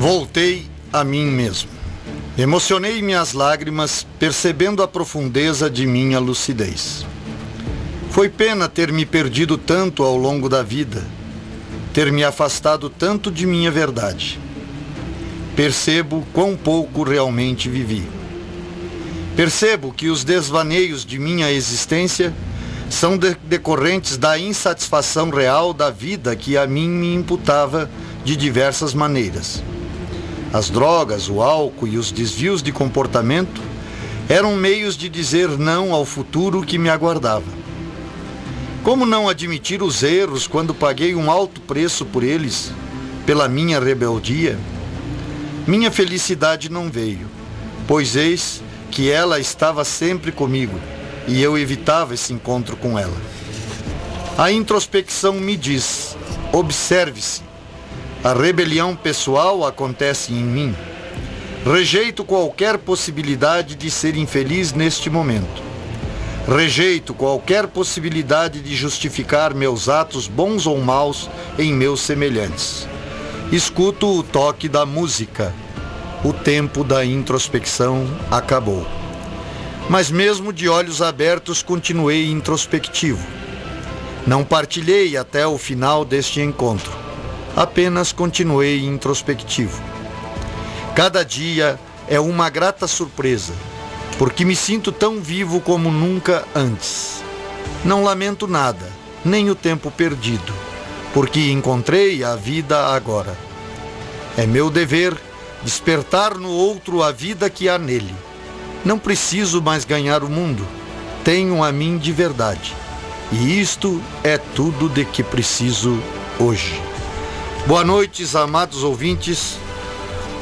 Voltei a mim mesmo. Emocionei minhas lágrimas, percebendo a profundeza de minha lucidez. Foi pena ter me perdido tanto ao longo da vida, ter me afastado tanto de minha verdade. Percebo quão pouco realmente vivi. Percebo que os desvaneios de minha existência são decorrentes da insatisfação real da vida que a mim me imputava de diversas maneiras. As drogas, o álcool e os desvios de comportamento eram meios de dizer não ao futuro que me aguardava. Como não admitir os erros quando paguei um alto preço por eles, pela minha rebeldia? Minha felicidade não veio, pois eis que ela estava sempre comigo e eu evitava esse encontro com ela. A introspecção me diz: observe-se. A rebelião pessoal acontece em mim. Rejeito qualquer possibilidade de ser infeliz neste momento. Rejeito qualquer possibilidade de justificar meus atos bons ou maus em meus semelhantes. Escuto o toque da música. O tempo da introspecção acabou. Mas mesmo de olhos abertos continuei introspectivo. Não partilhei até o final deste encontro. Apenas continuei introspectivo. Cada dia é uma grata surpresa, porque me sinto tão vivo como nunca antes. Não lamento nada, nem o tempo perdido, porque encontrei a vida agora. É meu dever despertar no outro a vida que há nele. Não preciso mais ganhar o mundo, tenho a mim de verdade. E isto é tudo de que preciso hoje. Boa noite, amados ouvintes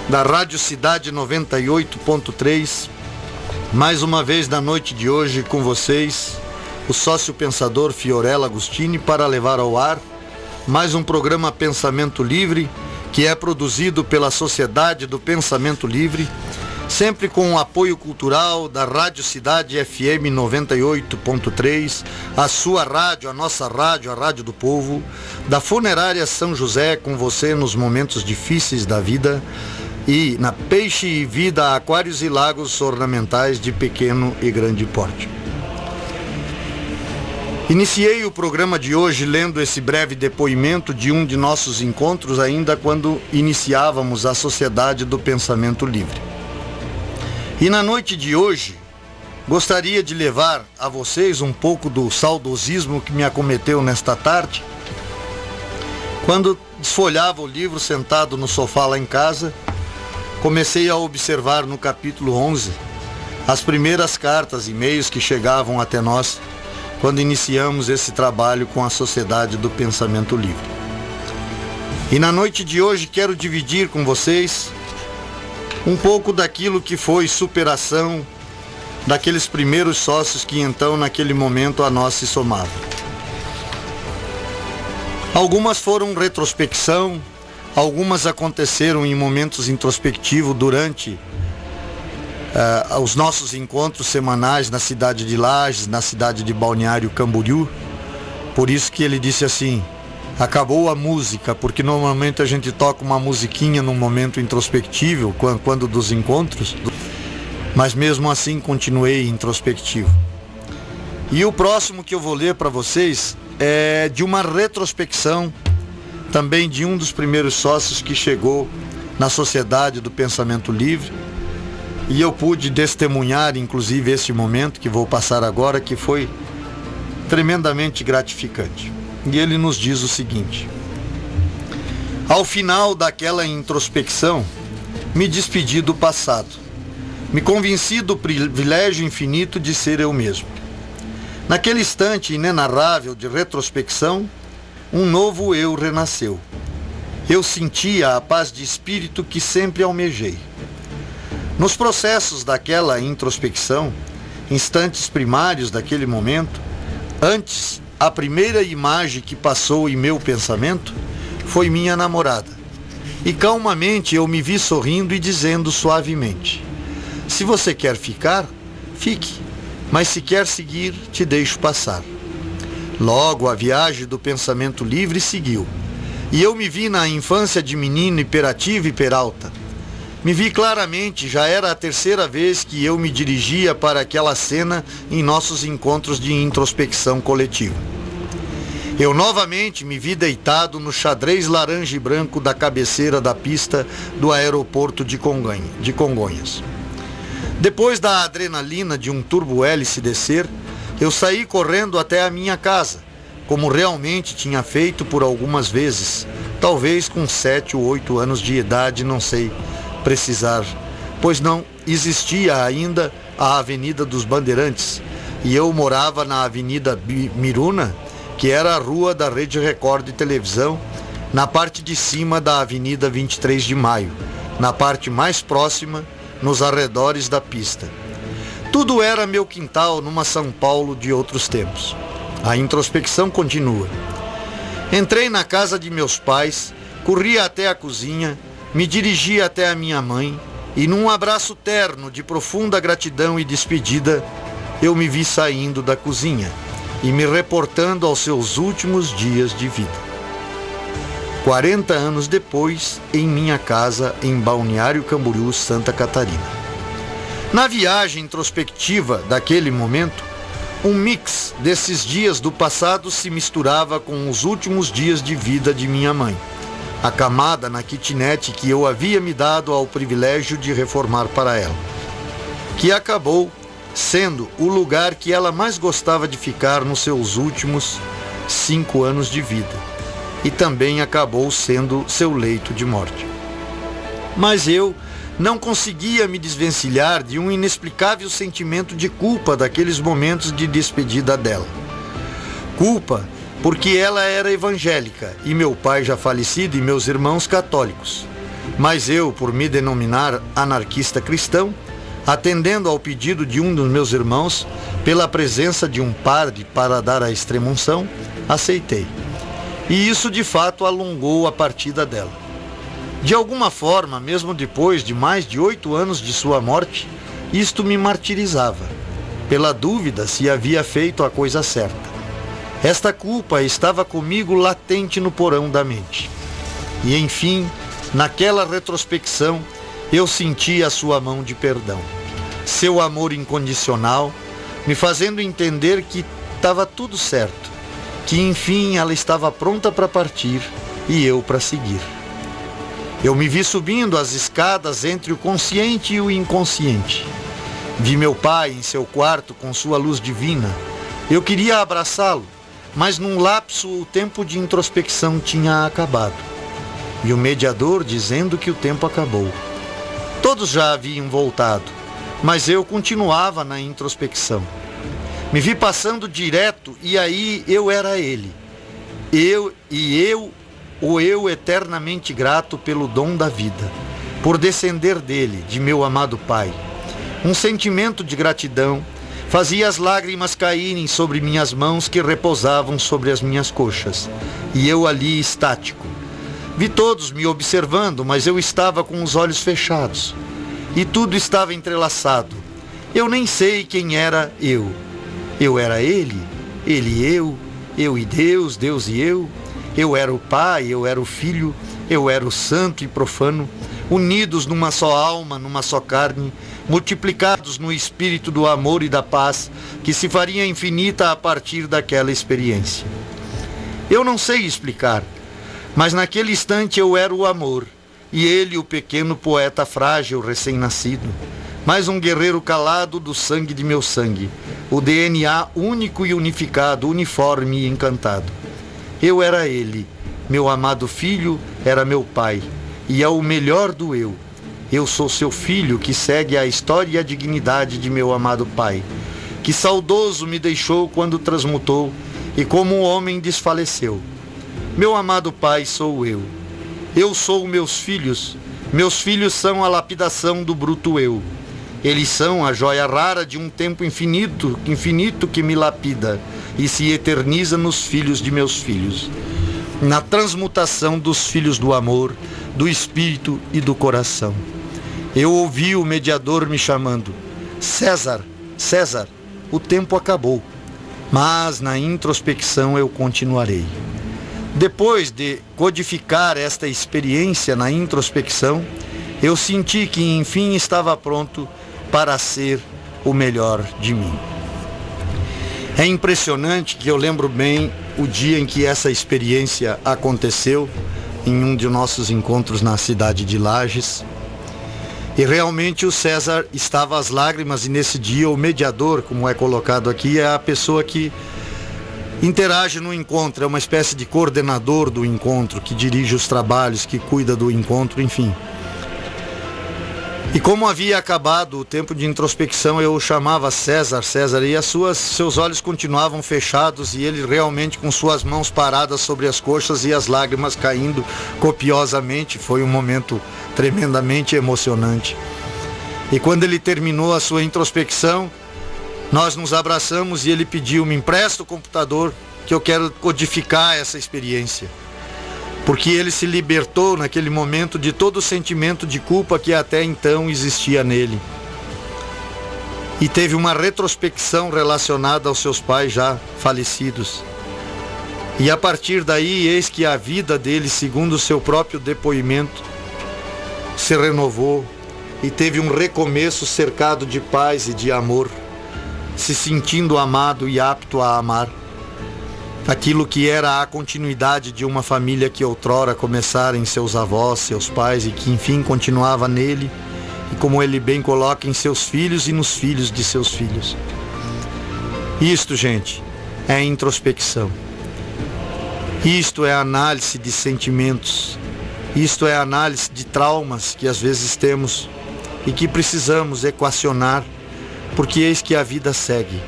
da Rádio Cidade 98.3. Mais uma vez na noite de hoje com vocês, o sócio pensador Fiorella Agostini, para levar ao ar mais um programa Pensamento Livre, que é produzido pela Sociedade do Pensamento Livre, sempre com o apoio cultural da Rádio Cidade FM 98.3, a sua rádio, a nossa rádio, a Rádio do Povo, da Funerária São José, com você nos momentos difíceis da vida, e na Peixe e Vida Aquários e Lagos Ornamentais de pequeno e grande porte. Iniciei o programa de hoje lendo esse breve depoimento de um de nossos encontros, ainda quando iniciávamos a Sociedade do Pensamento Livre. E na noite de hoje, gostaria de levar a vocês um pouco do saudosismo que me acometeu nesta tarde, quando desfolhava o livro sentado no sofá lá em casa. Comecei a observar no capítulo 11 as primeiras cartas e e-mails que chegavam até nós quando iniciamos esse trabalho com a Sociedade do Pensamento Livre. E na noite de hoje quero dividir com vocês um pouco daquilo que foi superação daqueles primeiros sócios que então naquele momento a nós se somavam. Algumas foram retrospecção, algumas aconteceram em momentos introspectivos durante os nossos encontros semanais na cidade de Lages, na cidade de Balneário Camboriú. Por isso que ele disse assim: acabou a música, porque normalmente a gente toca uma musiquinha num momento introspectivo, quando dos encontros, mas mesmo assim continuei introspectivo. E o próximo que eu vou ler para vocês é de uma retrospecção, também de um dos primeiros sócios que chegou na Sociedade do Pensamento Livre, e eu pude testemunhar, inclusive, esse momento que vou passar agora, que foi tremendamente gratificante. E ele nos diz o seguinte: ao final daquela introspecção, me despedi do passado. Me convenci do privilégio infinito de ser eu mesmo. Naquele instante inenarrável de retrospecção, um novo eu renasceu. Eu sentia a paz de espírito que sempre almejei. Nos processos daquela introspecção, instantes primários daquele momento, antes, a primeira imagem que passou em meu pensamento foi minha namorada. E calmamente eu me vi sorrindo e dizendo suavemente: se você quer ficar, fique, mas se quer seguir, te deixo passar. Logo a viagem do pensamento livre seguiu. E eu me vi na infância de menino hiperativo e peralta. Me vi claramente, já era a terceira vez que eu me dirigia para aquela cena em nossos encontros de introspecção coletiva. Eu novamente me vi deitado no xadrez laranja e branco da cabeceira da pista do aeroporto de Congonhas. Depois da adrenalina de um turbo-hélice descer, eu saí correndo até a minha casa, como realmente tinha feito por algumas vezes, talvez com 7 ou 8 anos de idade, não sei precisar, pois não existia ainda a Avenida dos Bandeirantes, e eu morava na Avenida Miruna, que era a rua da Rede Record de televisão, na parte de cima da Avenida 23 de Maio, na parte mais próxima, nos arredores da pista. Tudo era meu quintal numa São Paulo de outros tempos. A introspecção continua. Entrei na casa de meus pais, corri até a cozinha, me dirigi até a minha mãe e, num abraço terno de profunda gratidão e despedida, eu me vi saindo da cozinha e me reportando aos seus últimos dias de vida. 40 anos depois, em minha casa em Balneário Camboriú, Santa Catarina. Na viagem introspectiva daquele momento, um mix desses dias do passado se misturava com os últimos dias de vida de minha mãe, acamada na kitnet que eu havia me dado ao privilégio de reformar para ela, que acabou sendo o lugar que ela mais gostava de ficar nos seus últimos 5 anos de vida, e também acabou sendo seu leito de morte. Mas eu não conseguia me desvencilhar de um inexplicável sentimento de culpa daqueles momentos de despedida dela. Culpa porque ela era evangélica e meu pai já falecido e meus irmãos católicos. Mas eu, por me denominar anarquista cristão, atendendo ao pedido de um dos meus irmãos, pela presença de um padre para dar a extrema-unção, aceitei. E isso de fato alongou a partida dela. De alguma forma, mesmo depois de mais de 8 anos de sua morte, isto me martirizava, pela dúvida se havia feito a coisa certa. Esta culpa estava comigo latente no porão da mente. E enfim, naquela retrospecção, eu senti a sua mão de perdão, seu amor incondicional, me fazendo entender que estava tudo certo, que enfim ela estava pronta para partir e eu para seguir. Eu me vi subindo as escadas entre o consciente e o inconsciente. Vi meu pai em seu quarto com sua luz divina. Eu queria abraçá-lo, mas num lapso o tempo de introspecção tinha acabado. E o mediador dizendo que o tempo acabou. Todos já haviam voltado, mas eu continuava na introspecção. Me vi passando direto e aí eu era ele. O eu eternamente grato pelo dom da vida, por descender dele, de meu amado pai. Um sentimento de gratidão fazia as lágrimas caírem sobre minhas mãos que repousavam sobre as minhas coxas, e eu ali estático. Vi todos me observando, mas eu estava com os olhos fechados, e tudo estava entrelaçado. Eu nem sei quem era eu. Eu era ele e eu e Deus, Deus e eu. Eu era o Pai, eu era o Filho, eu era o Santo e Profano, unidos numa só alma, numa só carne, multiplicados no espírito do amor e da paz, que se faria infinita a partir daquela experiência. Eu não sei explicar, mas naquele instante eu era o amor, e ele o pequeno poeta frágil recém-nascido, mais um guerreiro calado do sangue de meu sangue, o DNA único e unificado, uniforme e encantado. Eu era ele, meu amado filho era meu pai, e é o melhor do eu. Eu sou seu filho que segue a história e a dignidade de meu amado pai, que saudoso me deixou quando transmutou e como um homem desfaleceu. Meu amado pai sou eu. Eu sou meus filhos são a lapidação do bruto eu. Eles são a joia rara de um tempo infinito que me lapida e se eterniza nos filhos de meus filhos, na transmutação dos filhos do amor, do espírito e do coração. Eu ouvi o mediador me chamando: César, César, o tempo acabou, mas na introspecção eu continuarei. Depois de codificar esta experiência na introspecção, eu senti que enfim estava pronto para ser o melhor de mim. É impressionante que eu lembro bem o dia em que essa experiência aconteceu, em um de nossos encontros na cidade de Lages. E realmente o César estava às lágrimas, e nesse dia o mediador, como é colocado aqui, é a pessoa que interage no encontro, é uma espécie de coordenador do encontro, que dirige os trabalhos, que cuida do encontro, enfim. E como havia acabado o tempo de introspecção, eu o chamava César, e seus olhos continuavam fechados, e ele realmente com suas mãos paradas sobre as coxas e as lágrimas caindo copiosamente. Foi um momento tremendamente emocionante. E quando ele terminou a sua introspecção, nós nos abraçamos e ele pediu: me empresta o computador que eu quero codificar essa experiência. Porque ele se libertou naquele momento de todo o sentimento de culpa que até então existia nele. E teve uma retrospecção relacionada aos seus pais já falecidos. E a partir daí, eis que a vida dele, segundo o seu próprio depoimento, se renovou e teve um recomeço cercado de paz e de amor, se sentindo amado e apto a amar. Aquilo que era a continuidade de uma família que outrora começara em seus avós, seus pais, e que enfim continuava nele, e como ele bem coloca, em seus filhos e nos filhos de seus filhos. Isto, gente, é introspecção. Isto é análise de sentimentos. Isto é análise de traumas que às vezes temos e que precisamos equacionar, porque eis que a vida segue.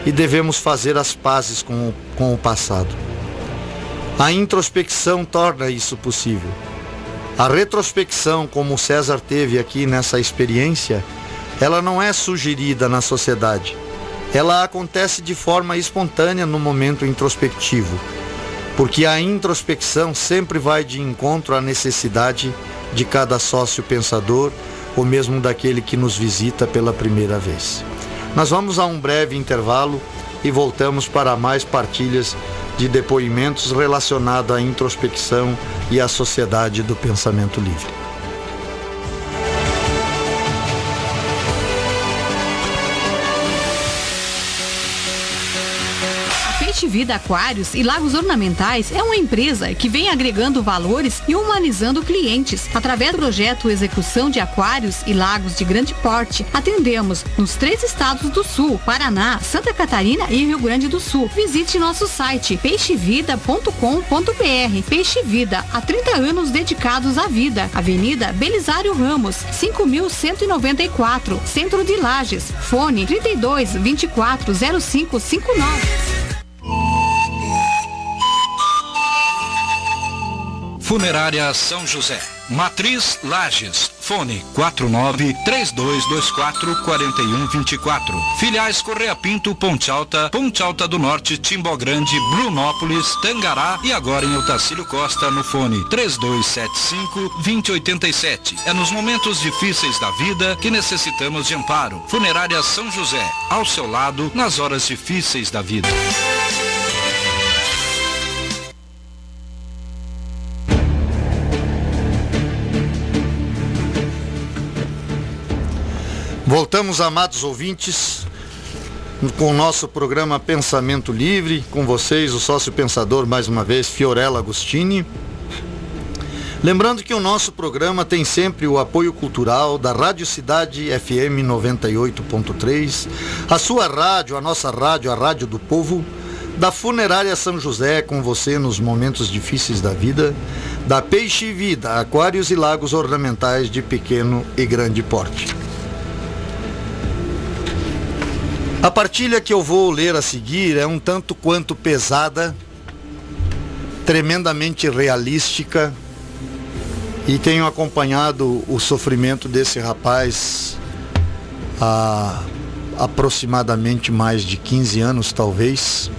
E devemos fazer as pazes com o passado. A introspecção torna isso possível. A retrospecção, como o César teve aqui nessa experiência, ela não é sugerida na sociedade. Ela acontece de forma espontânea no momento introspectivo, porque a introspecção sempre vai de encontro à necessidade de cada sócio pensador, ou mesmo daquele que nos visita pela primeira vez. Nós vamos a um breve intervalo e voltamos para mais partilhas de depoimentos relacionados à introspecção e à sociedade do pensamento livre. Peixe Vida Aquários e Lagos Ornamentais é uma empresa que vem agregando valores e humanizando clientes. Através do projeto Execução de Aquários e Lagos de Grande Porte, atendemos nos 3 estados do Sul: Paraná, Santa Catarina e Rio Grande do Sul. Visite nosso site peixevida.com.br. Peixe Vida, há 30 anos dedicados à vida. Avenida Belisário Ramos, 5.194, Centro de Lages. Fone 32 24 0559. Funerária São José, Matriz Lages, fone 49-3224-4124. Filiais Correia Pinto, Ponte Alta do Norte, Timbó Grande, Brunópolis, Tangará e agora em Otacílio Costa no fone 3275-2087. É nos momentos difíceis da vida que necessitamos de amparo. Funerária São José, ao seu lado nas horas difíceis da vida. Voltamos, amados ouvintes, com o nosso programa Pensamento Livre, com vocês, o sócio pensador, mais uma vez, Fiorella Agostini. Lembrando que o nosso programa tem sempre o apoio cultural da Rádio Cidade FM 98.3, a sua rádio, a nossa rádio, a Rádio do Povo, da Funerária São José, com você nos momentos difíceis da vida, da Peixe Vida, Aquários e Lagos Ornamentais de pequeno e grande porte. A partilha que eu vou ler a seguir é um tanto quanto pesada, tremendamente realística, e tenho acompanhado o sofrimento desse rapaz há aproximadamente mais de 15 anos, talvez.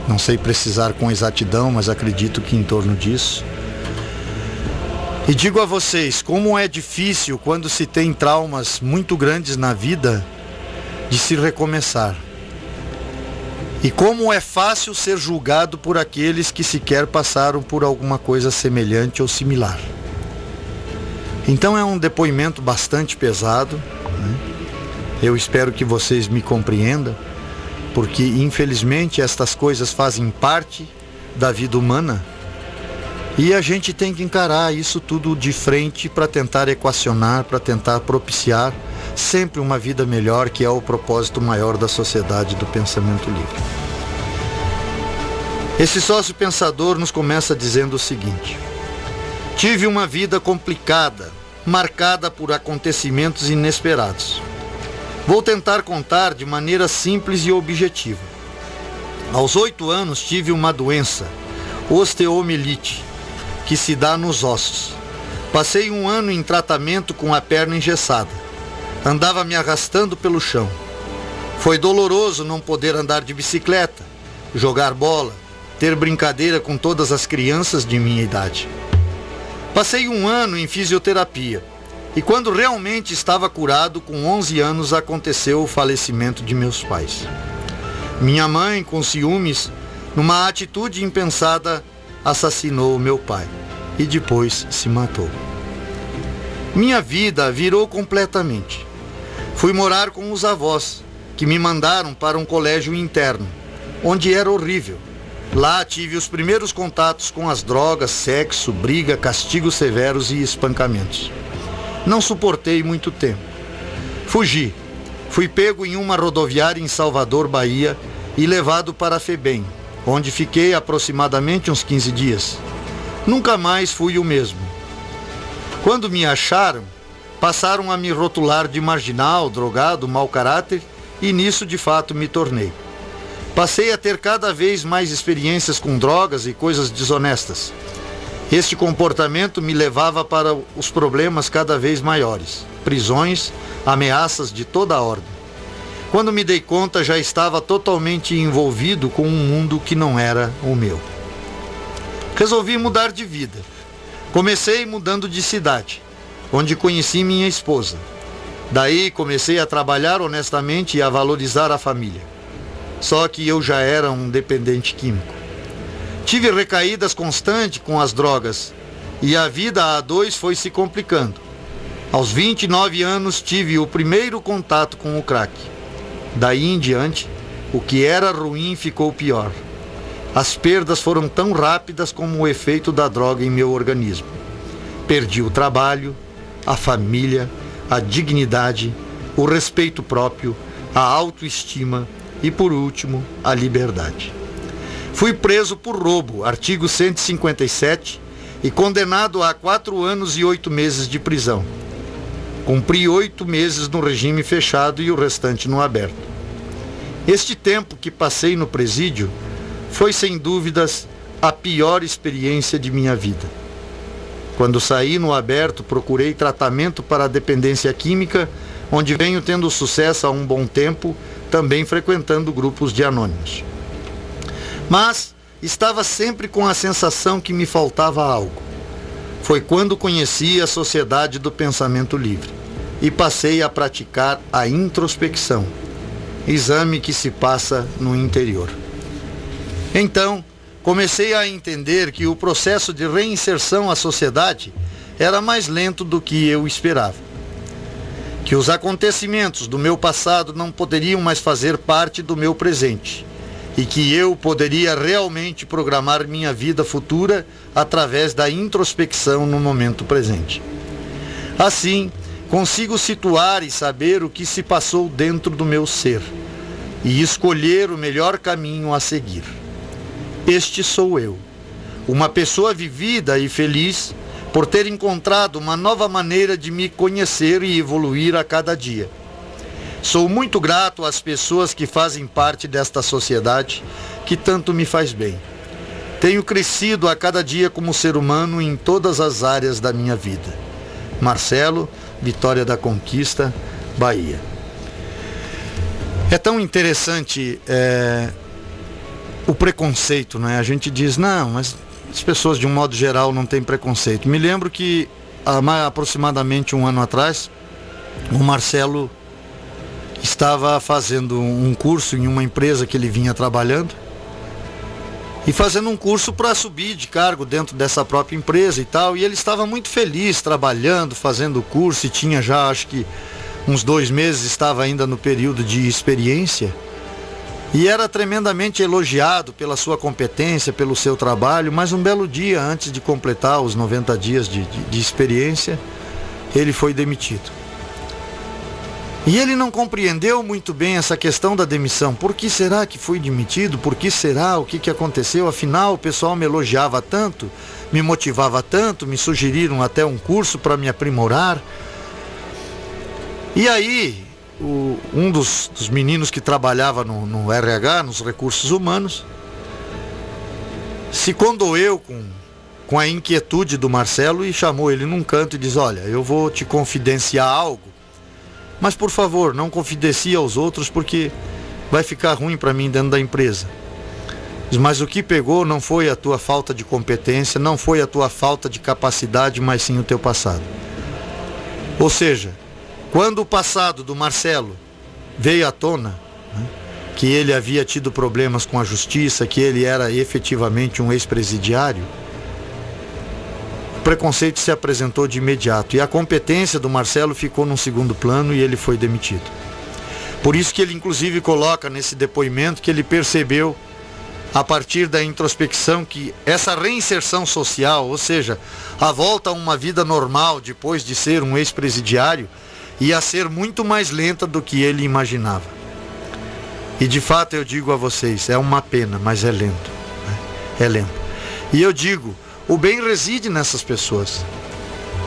Não sei precisar com exatidão, mas acredito que em torno disso. E digo a vocês, como é difícil quando se tem traumas muito grandes na vida, de se recomeçar. E como é fácil ser julgado por aqueles que sequer passaram por alguma coisa semelhante ou similar. Então é um depoimento bastante pesado, né? Eu espero que vocês me compreendam, porque infelizmente estas coisas fazem parte da vida humana e a gente tem que encarar isso tudo de frente para tentar equacionar, para tentar propiciar sempre uma vida melhor, que é o propósito maior da sociedade do pensamento livre. Esse sócio pensador nos começa dizendo o seguinte: tive uma vida complicada, marcada por acontecimentos inesperados. Vou tentar contar de maneira simples e objetiva. Aos 8 anos tive uma doença, osteomielite, que se dá nos ossos. Passei 1 ano em tratamento com a perna engessada. Andava me arrastando pelo chão. Foi doloroso não poder andar de bicicleta, jogar bola, ter brincadeira com todas as crianças de minha idade. Passei 1 ano em fisioterapia. E quando realmente estava curado, com 11 anos, aconteceu o falecimento de meus pais. Minha mãe, com ciúmes, numa atitude impensada, assassinou meu pai e depois se matou. Minha vida virou completamente. Fui morar com os avós, que me mandaram para um colégio interno, onde era horrível. Lá tive os primeiros contatos com as drogas, sexo, briga, castigos severos e espancamentos. Não suportei muito tempo. Fugi. Fui pego em uma rodoviária em Salvador, Bahia, e levado para a FEBEM, onde fiquei aproximadamente uns 15 dias. Nunca mais fui o mesmo. Quando me acharam, passaram a me rotular de marginal, drogado, mau caráter, e nisso de fato me tornei. Passei a ter cada vez mais experiências com drogas e coisas desonestas. Este comportamento me levava para os problemas cada vez maiores, prisões, ameaças de toda a ordem. Quando me dei conta, já estava totalmente envolvido com um mundo que não era o meu. Resolvi mudar de vida. Comecei mudando de cidade, onde conheci minha esposa. Daí comecei a trabalhar honestamente e a valorizar a família. Só que eu já era um dependente químico. Tive recaídas constantes com as drogas e a vida a dois foi se complicando. Aos 29 anos tive o primeiro contato com o crack. Daí em diante, o que era ruim ficou pior. As perdas foram tão rápidas como o efeito da droga em meu organismo. Perdi o trabalho, a família, a dignidade, o respeito próprio, a autoestima e, por último, a liberdade. Fui preso por roubo, artigo 157, e condenado a 4 anos e 8 meses de prisão. Cumpri 8 meses no regime fechado e o restante no aberto. Este tempo que passei no presídio foi, sem dúvidas, a pior experiência de minha vida. Quando saí no aberto, procurei tratamento para a dependência química, onde venho tendo sucesso há um bom tempo, também frequentando grupos de anônimos. Mas estava sempre com a sensação que me faltava algo. Foi quando conheci a Sociedade do Pensamento Livre e passei a praticar a introspecção, exame que se passa no interior. Então, comecei a entender que o processo de reinserção à sociedade era mais lento do que eu esperava. Que os acontecimentos do meu passado não poderiam mais fazer parte do meu presente e que eu poderia realmente programar minha vida futura através da introspecção no momento presente. Assim, consigo situar e saber o que se passou dentro do meu ser e escolher o melhor caminho a seguir. Este sou eu, uma pessoa vivida e feliz por ter encontrado uma nova maneira de me conhecer e evoluir a cada dia. Sou muito grato às pessoas que fazem parte desta sociedade que tanto me faz bem. Tenho crescido a cada dia como ser humano em todas as áreas da minha vida. Marcelo, Vitória da Conquista, Bahia. É tão interessante o preconceito, né? A gente diz, não, mas as pessoas de um modo geral não têm preconceito. Me lembro que há aproximadamente um ano atrás, o Marcelo estava fazendo um curso em uma empresa que ele vinha trabalhando e fazendo um curso para subir de cargo dentro dessa própria empresa e tal, e ele estava muito feliz trabalhando, fazendo o curso, e tinha já, acho que uns 2 meses, estava ainda no período de experiência, e era tremendamente elogiado pela sua competência, pelo seu trabalho. Mas um belo dia, antes de completar os 90 dias de experiência, ele foi demitido. E ele não compreendeu muito bem essa questão da demissão. Por que será que foi demitido? Por que será? O que aconteceu? Afinal, o pessoal me elogiava tanto, me motivava tanto, me sugeriram até um curso para me aprimorar. E aí, um dos meninos que trabalhava no RH, nos recursos humanos, se condoeu com a inquietude do Marcelo e chamou ele num canto e diz: olha, eu vou te confidenciar algo, mas por favor, não confidencie aos outros, porque vai ficar ruim para mim dentro da empresa. Mas o que pegou não foi a tua falta de competência, não foi a tua falta de capacidade, mas sim o teu passado. Ou seja, quando o passado do Marcelo veio à tona, né, que ele havia tido problemas com a justiça, que ele era efetivamente um ex-presidiário, o preconceito se apresentou de imediato, e a competência do Marcelo ficou num segundo plano e ele foi demitido. Por isso que ele inclusive coloca nesse depoimento que ele percebeu, a partir da introspecção, que essa reinserção social, ou seja, a volta a uma vida normal depois de ser um ex-presidiário, ia ser muito mais lenta do que ele imaginava. E de fato eu digo a vocês, é uma pena, mas é lento, né? É lento. E eu digo, o bem reside nessas pessoas.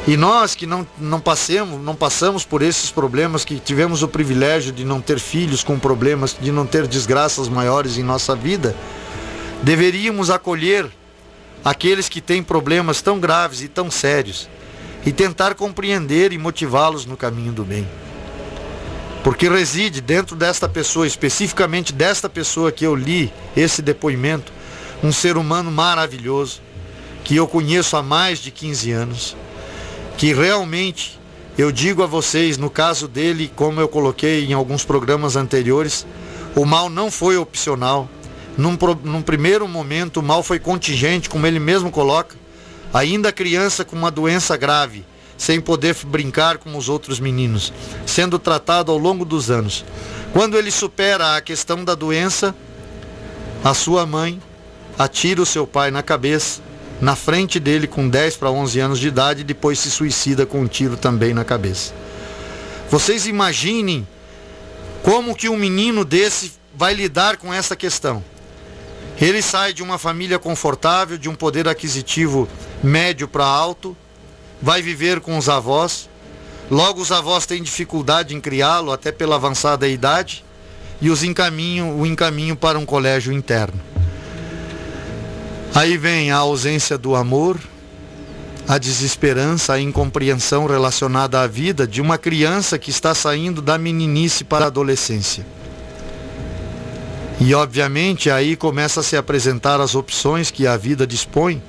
E nós que não passamos por esses problemas, que tivemos o privilégio de não ter filhos com problemas, de não ter desgraças maiores em nossa vida, deveríamos acolher aqueles que têm problemas tão graves e tão sérios e tentar compreender e motivá-los no caminho do bem. Porque reside dentro desta pessoa, especificamente desta pessoa que eu li esse depoimento, um ser humano maravilhoso, que eu conheço há mais de 15 anos, que realmente, eu digo a vocês, no caso dele, como eu coloquei em alguns programas anteriores, o mal não foi opcional. Num primeiro momento, o mal foi contingente, como ele mesmo coloca, ainda criança com uma doença grave, sem poder brincar como os outros meninos, sendo tratado ao longo dos anos. Quando ele supera a questão da doença, a sua mãe atira o seu pai na cabeça, na frente dele, com 10 para 11 anos de idade, e depois se suicida com um tiro também na cabeça. Vocês imaginem como que um menino desse vai lidar com essa questão. Ele sai de uma família confortável, de um poder aquisitivo médio para alto, vai viver com os avós, logo os avós têm dificuldade em criá-lo, até pela avançada idade, e o encaminham para um colégio interno. Aí vem a ausência do amor, a desesperança, a incompreensão relacionada à vida de uma criança que está saindo da meninice para a adolescência. E obviamente aí começa a se apresentar as opções que a vida dispõe,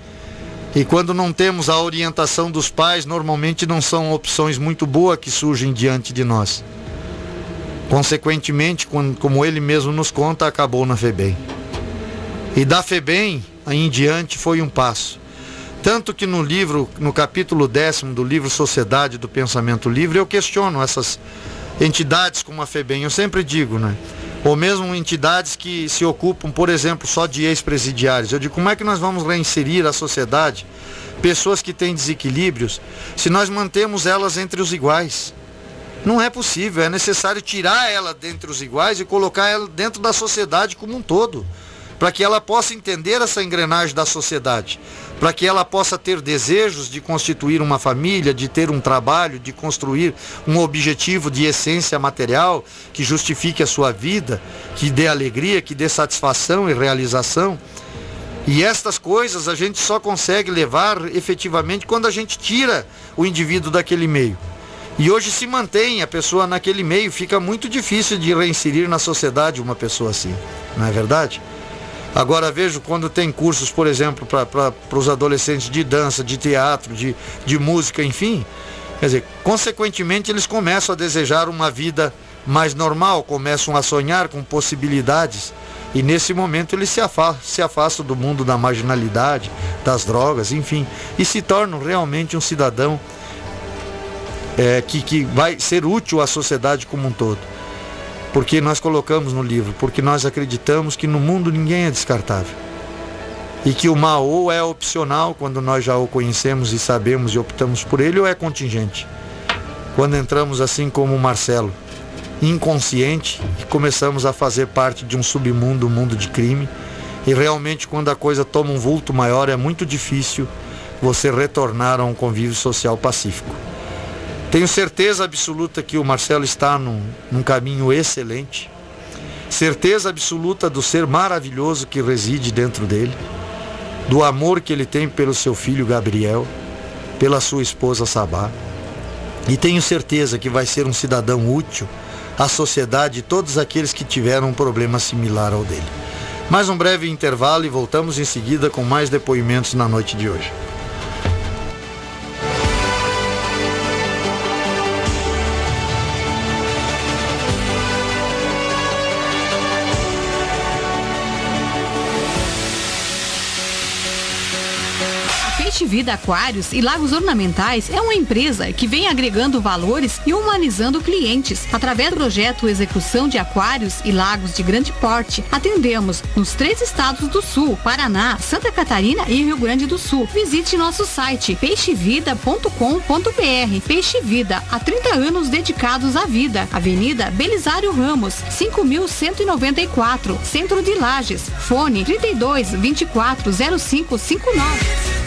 e quando não temos a orientação dos pais, normalmente não são opções muito boas que surgem diante de nós. Consequentemente, como ele mesmo nos conta, acabou na FEBEM. E da FEBEM em diante foi um passo. Tanto que no livro, no capítulo 10º do livro Sociedade do Pensamento Livre, eu questiono essas entidades como a FEBEM. Eu sempre digo, né? Ou mesmo entidades que se ocupam, por exemplo, só de ex-presidiários. Eu digo, como é que nós vamos reinserir a sociedade pessoas que têm desequilíbrios se nós mantemos elas entre os iguais? Não é possível, é necessário tirar ela dentre os iguais e colocar ela dentro da sociedade como um todo, para que ela possa entender essa engrenagem da sociedade, para que ela possa ter desejos de constituir uma família, de ter um trabalho, de construir um objetivo de essência material que justifique a sua vida, que dê alegria, que dê satisfação e realização. E estas coisas a gente só consegue levar efetivamente quando a gente tira o indivíduo daquele meio. E hoje se mantém a pessoa naquele meio, fica muito difícil de reinserir na sociedade uma pessoa assim, não é verdade? Agora vejo quando tem cursos, por exemplo, para os adolescentes de dança, de teatro, de música, enfim. Quer dizer, consequentemente eles começam a desejar uma vida mais normal, começam a sonhar com possibilidades e nesse momento eles se afastam do mundo da marginalidade, das drogas, enfim, e se tornam realmente um cidadão que vai ser útil à sociedade como um todo. Porque nós colocamos no livro, porque nós acreditamos que no mundo ninguém é descartável. E que o mal ou é opcional, quando nós já o conhecemos e sabemos e optamos por ele, ou é contingente. Quando entramos assim como o Marcelo, inconsciente, e começamos a fazer parte de um submundo, um mundo de crime, e realmente quando a coisa toma um vulto maior, é muito difícil você retornar a um convívio social pacífico. Tenho certeza absoluta que o Marcelo está num caminho excelente, certeza absoluta do ser maravilhoso que reside dentro dele, do amor que ele tem pelo seu filho Gabriel, pela sua esposa Sabá, e tenho certeza que vai ser um cidadão útil à sociedade e todos aqueles que tiveram um problema similar ao dele. Mais um breve intervalo e voltamos em seguida com mais depoimentos na noite de hoje. Peixe Vida Aquários e Lagos Ornamentais é uma empresa que vem agregando valores e humanizando clientes. Através do projeto Execução de Aquários e Lagos de Grande Porte, atendemos nos 3 estados do Sul, Paraná, Santa Catarina e Rio Grande do Sul. Visite nosso site peixevida.com.br. Peixe Vida, há 30 anos dedicados à vida. Avenida Belisário Ramos, 5194, Centro de Lages. Fone 32 24 0559.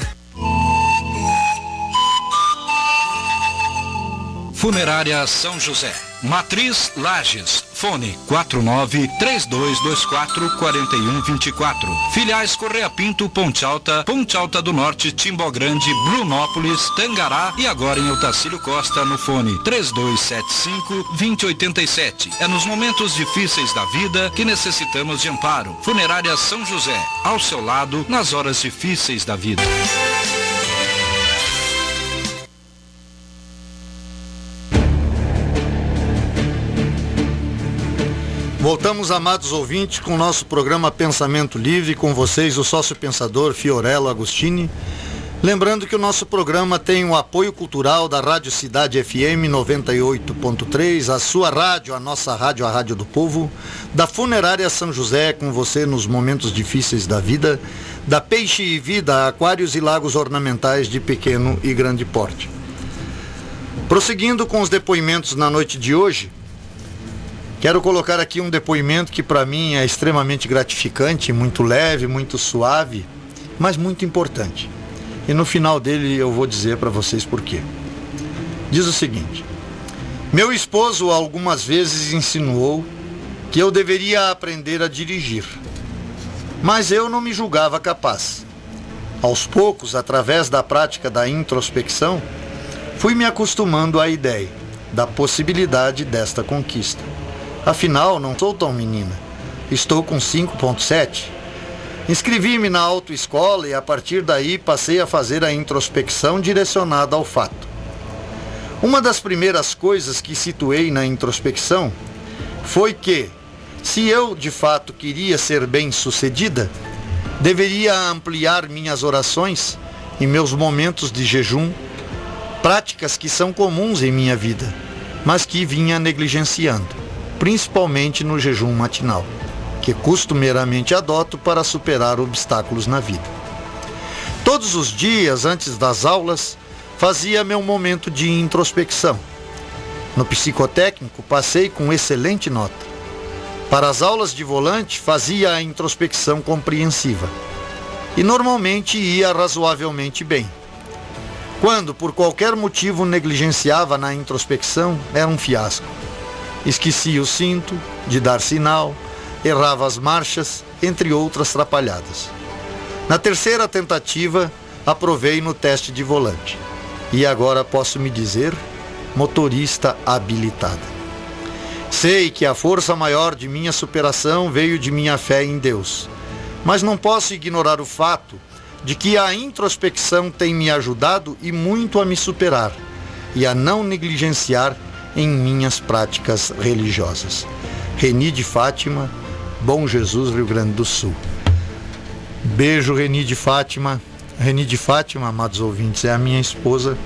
Funerária São José, Matriz Lages, fone 49-3224-4124. Filiais Correia Pinto, Ponte Alta, Ponte Alta do Norte, Timbó Grande, Brunópolis, Tangará e agora em Otacílio Costa no fone 3275-2087. É nos momentos difíceis da vida que necessitamos de amparo. Funerária São José, ao seu lado nas horas difíceis da vida. Voltamos, amados ouvintes, com o nosso programa Pensamento Livre, com vocês o sócio-pensador Fiorello Agostini. Lembrando que o nosso programa tem o apoio cultural da Rádio Cidade FM 98.3, a sua rádio, a nossa rádio, a Rádio do Povo, da Funerária São José, com você nos momentos difíceis da vida, da Peixe Vida, Aquários e Lagos Ornamentais de pequeno e grande porte. Prosseguindo com os depoimentos na noite de hoje, quero colocar aqui um depoimento que para mim é extremamente gratificante, muito leve, muito suave, mas muito importante. E no final dele eu vou dizer para vocês por quê. Diz o seguinte: meu esposo algumas vezes insinuou que eu deveria aprender a dirigir, mas eu não me julgava capaz. Aos poucos, através da prática da introspecção, fui me acostumando à ideia da possibilidade desta conquista. Afinal, não sou tão menina. Estou com 5.7. Inscrevi-me na autoescola e a partir daí passei a fazer a introspecção direcionada ao fato. Uma das primeiras coisas que situei na introspecção foi que, se eu de fato queria ser bem-sucedida, deveria ampliar minhas orações e meus momentos de jejum, práticas que são comuns em minha vida, mas que vinha negligenciando, principalmente no jejum matinal, que costumeiramente adoto para superar obstáculos na vida. Todos os dias, antes das aulas, fazia meu momento de introspecção. No psicotécnico, passei com excelente nota. Para as aulas de volante, fazia a introspecção compreensiva. E normalmente ia razoavelmente bem. Quando, por qualquer motivo, negligenciava na introspecção, era um fiasco. Esquecia o cinto de dar sinal, errava as marchas, entre outras trapalhadas. Na terceira tentativa, aprovei no teste de volante. E agora posso me dizer motorista habilitada. Sei que a força maior de minha superação veio de minha fé em Deus, mas não posso ignorar o fato de que a introspecção tem me ajudado e muito a me superar e a não negligenciar em minhas práticas religiosas. Reni de Fátima, Bom Jesus, Rio Grande do Sul. Beijo, Reni de Fátima. Reni de Fátima, amados ouvintes, é a minha esposa.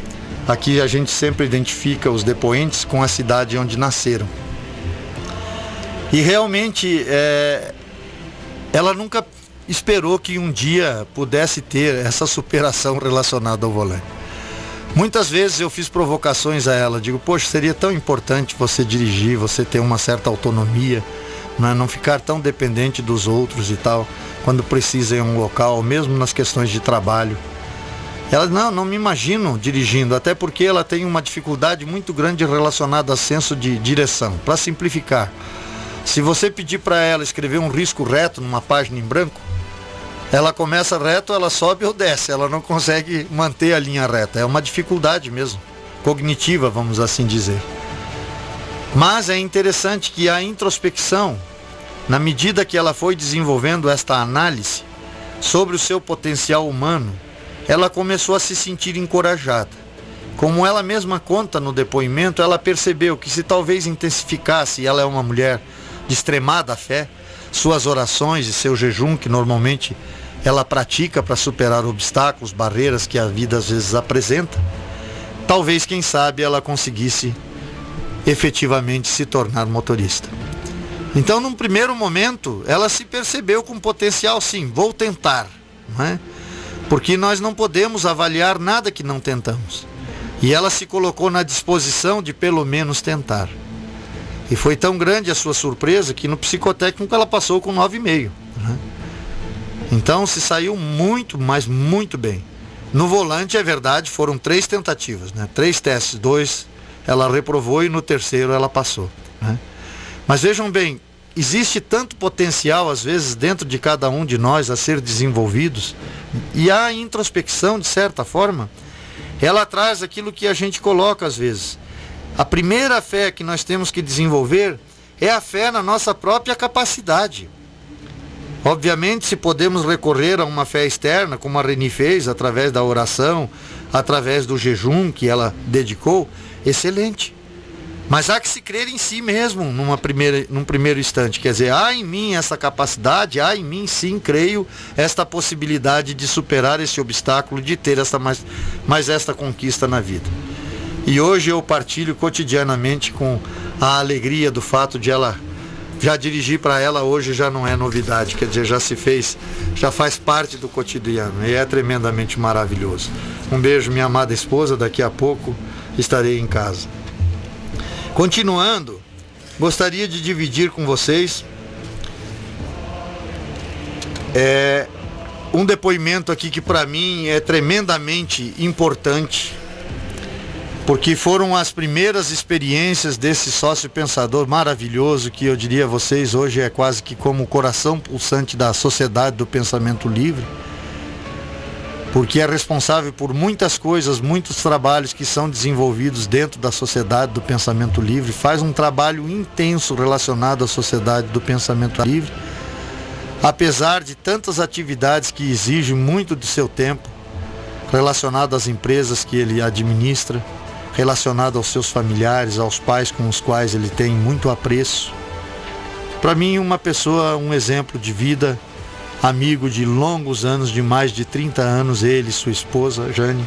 Aqui a gente sempre identifica os depoentes com a cidade onde nasceram. E realmente, ela nunca esperou que um dia pudesse ter essa superação relacionada ao volante. Muitas vezes eu fiz provocações a ela, digo, poxa, seria tão importante você dirigir, você ter uma certa autonomia, não ficar tão dependente dos outros e tal, quando precisa em um local, mesmo nas questões de trabalho. Ela, não me imagino dirigindo, até porque ela tem uma dificuldade muito grande relacionada a senso de direção. Para simplificar, se você pedir para ela escrever um risco reto numa página em branco, ela começa reto, ela sobe ou desce, ela não consegue manter a linha reta. É uma dificuldade mesmo, cognitiva, vamos assim dizer. Mas é interessante que a introspecção, na medida que ela foi desenvolvendo esta análise sobre o seu potencial humano, ela começou a se sentir encorajada. Como ela mesma conta no depoimento, ela percebeu que se talvez intensificasse, ela é uma mulher de extremada fé, suas orações e seu jejum, que normalmente ela pratica para superar obstáculos, barreiras que a vida às vezes apresenta, talvez, quem sabe, ela conseguisse efetivamente se tornar motorista. Então, num primeiro momento, ela se percebeu com potencial, sim, vou tentar, não é? Porque nós não podemos avaliar nada que não tentamos. E ela se colocou na disposição de pelo menos tentar. E foi tão grande a sua surpresa que no psicotécnico ela passou com 9,5. Né? Então se saiu muito, mas muito bem. No volante, é verdade, foram 3 tentativas, né? 3 testes, 2 ela reprovou e no terceiro ela passou. Né? Mas vejam bem, existe tanto potencial às vezes dentro de cada um de nós a ser desenvolvidos, e a introspecção, de certa forma, ela traz aquilo que a gente coloca às vezes. A primeira fé que nós temos que desenvolver é a fé na nossa própria capacidade. Obviamente, se podemos recorrer a uma fé externa, como a Reni fez, através da oração, através do jejum que ela dedicou, excelente. Mas há que se crer em si mesmo num primeiro instante. Quer dizer, há em mim essa capacidade, há em mim sim, creio, esta possibilidade de superar esse obstáculo, de ter mais esta conquista na vida. E hoje eu partilho cotidianamente com a alegria do fato de ela, já dirigir para ela hoje já não é novidade, quer dizer, já faz parte do cotidiano e é tremendamente maravilhoso. Um beijo, minha amada esposa, daqui a pouco estarei em casa. Continuando, gostaria de dividir com vocês um depoimento aqui que para mim é tremendamente importante, porque foram as primeiras experiências desse sócio pensador maravilhoso, que eu diria a vocês, hoje é quase que como o coração pulsante da sociedade do pensamento livre, porque é responsável por muitas coisas, muitos trabalhos que são desenvolvidos dentro da sociedade do pensamento livre, faz um trabalho intenso relacionado à sociedade do pensamento livre, apesar de tantas atividades que exigem muito do seu tempo, relacionado às empresas que ele administra, relacionado aos seus familiares, aos pais com os quais ele tem muito apreço. Para mim, uma pessoa, um exemplo de vida, amigo de longos anos, de mais de 30 anos, ele e sua esposa, Jane.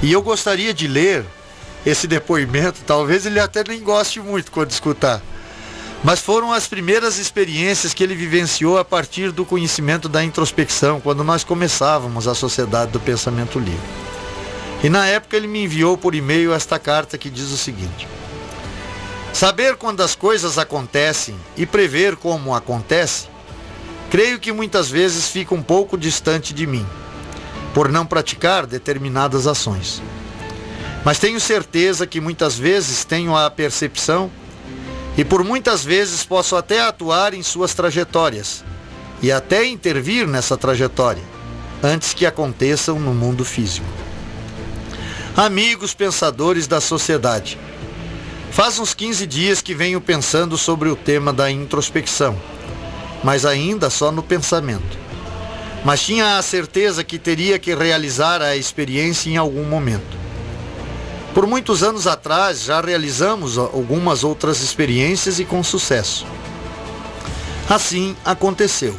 E eu gostaria de ler esse depoimento, talvez ele até nem goste muito quando escutar, mas foram as primeiras experiências que ele vivenciou a partir do conhecimento da introspecção, quando nós começávamos a Sociedade do Pensamento Livre. E na época ele me enviou por e-mail esta carta que diz o seguinte: saber quando as coisas acontecem e prever como acontece, creio que muitas vezes fica um pouco distante de mim, por não praticar determinadas ações. Mas tenho certeza que muitas vezes tenho a percepção e por muitas vezes posso até atuar em suas trajetórias e até intervir nessa trajetória, antes que aconteçam no mundo físico. Amigos pensadores da sociedade, faz uns 15 dias que venho pensando sobre o tema da introspecção, mas ainda só no pensamento. Mas tinha a certeza que teria que realizar a experiência em algum momento. Por muitos anos atrás, já realizamos algumas outras experiências e com sucesso. Assim aconteceu.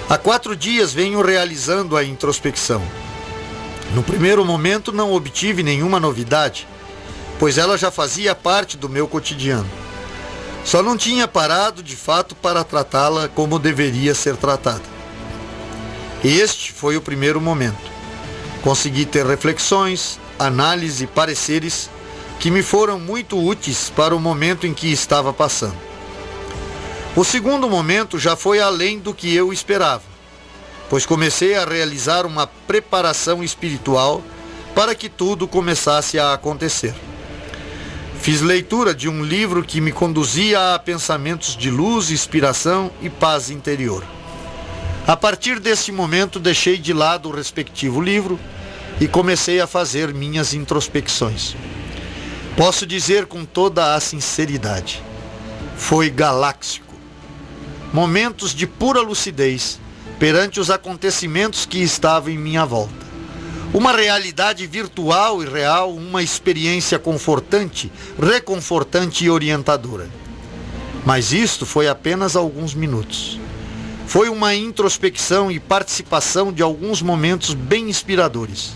Há 4 dias venho realizando a introspecção. No primeiro momento não obtive nenhuma novidade, pois ela já fazia parte do meu cotidiano. Só não tinha parado de fato para tratá-la como deveria ser tratada. Este foi o primeiro momento. Consegui ter reflexões, análise e pareceres que me foram muito úteis para o momento em que estava passando. O segundo momento já foi além do que eu esperava, pois comecei a realizar uma preparação espiritual para que tudo começasse a acontecer. Fiz leitura de um livro que me conduzia a pensamentos de luz, inspiração e paz interior. A partir desse momento, deixei de lado o respectivo livro e comecei a fazer minhas introspecções. Posso dizer com toda a sinceridade, foi galáctico. Momentos de pura lucidez perante os acontecimentos que estavam em minha volta. Uma realidade virtual e real, uma experiência confortante, reconfortante e orientadora. Mas isto foi apenas alguns minutos. Foi uma introspecção e participação de alguns momentos bem inspiradores.